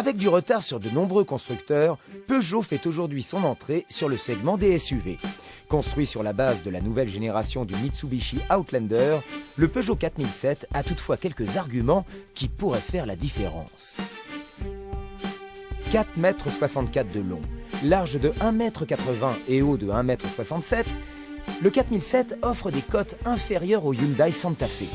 Avec du retard sur de nombreux constructeurs, Peugeot fait aujourd'hui son entrée sur le segment des SUV. Construit sur la base de la nouvelle génération du Mitsubishi Outlander, le Peugeot 4007 a toutefois quelques arguments qui pourraient faire la différence. 4,64 m de long, large de 1,80 m et haut de 1,67 m, le 4007 offre des cotes inférieures au Hyundai Santa Fe.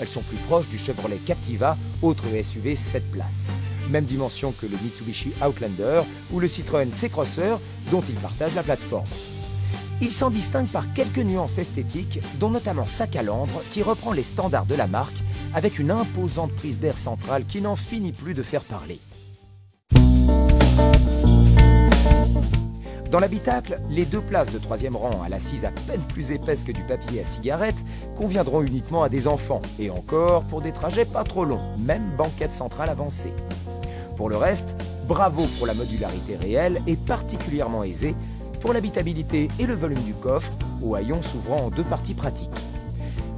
Elles sont plus proches du Chevrolet Captiva, autre SUV 7 places. Même dimension que le Mitsubishi Outlander ou le Citroën C-Crosser dont il partage la plateforme. Il s'en distingue par quelques nuances esthétiques, dont notamment sa calandre qui reprend les standards de la marque avec une imposante prise d'air centrale qui n'en finit plus de faire parler. Dans l'habitacle, les 2 places de 3e rang à l'assise à peine plus épaisse que du papier à cigarette conviendront uniquement à des enfants, et encore pour des trajets pas trop longs, même banquette centrale avancée. Pour le reste, bravo pour la modularité réelle et particulièrement aisée pour l'habitabilité et le volume du coffre, au haillon s'ouvrant en 2 parties pratiques.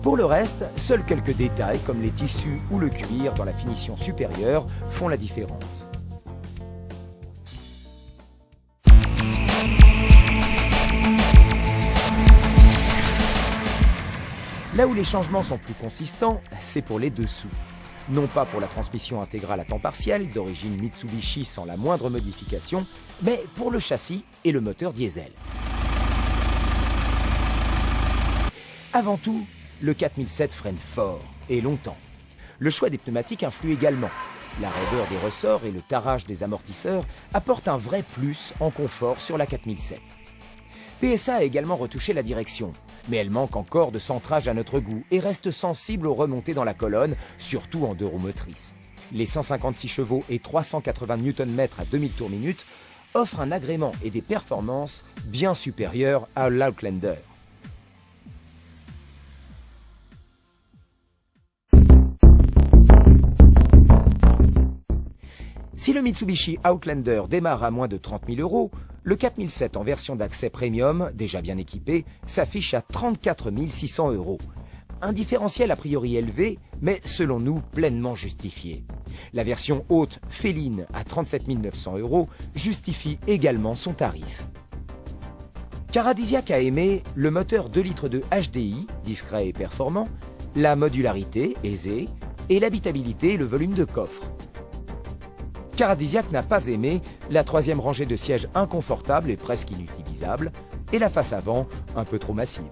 Pour le reste, seuls quelques détails comme les tissus ou le cuir dans la finition supérieure font la différence. Là où les changements sont plus consistants, c'est pour les dessous. Non pas pour la transmission intégrale à temps partiel, d'origine Mitsubishi sans la moindre modification, mais pour le châssis et le moteur diesel. Avant tout, le 4007 freine fort et longtemps. Le choix des pneumatiques influe également. La raideur des ressorts et le tarage des amortisseurs apportent un vrai plus en confort sur la 4007. PSA a également retouché la direction, mais elle manque encore de centrage à notre goût et reste sensible aux remontées dans la colonne, surtout en 2 roues motrices. Les 156 chevaux et 380 Nm à 2000 tours minute offrent un agrément et des performances bien supérieures à l'Outlander. Si le Mitsubishi Outlander démarre à moins de 30 000 €, le 4007 en version d'accès premium, déjà bien équipé, s'affiche à 34 600 €. Un différentiel a priori élevé, mais selon nous pleinement justifié. La version haute féline à 37 900 € justifie également son tarif. Caradisiac a aimé le moteur 2 litres de HDI, discret et performant, la modularité, aisée, et l'habitabilité et le volume de coffre. Caradisiac n'a pas aimé la 3e rangée de sièges inconfortable et presque inutilisable, et la face avant un peu trop massive.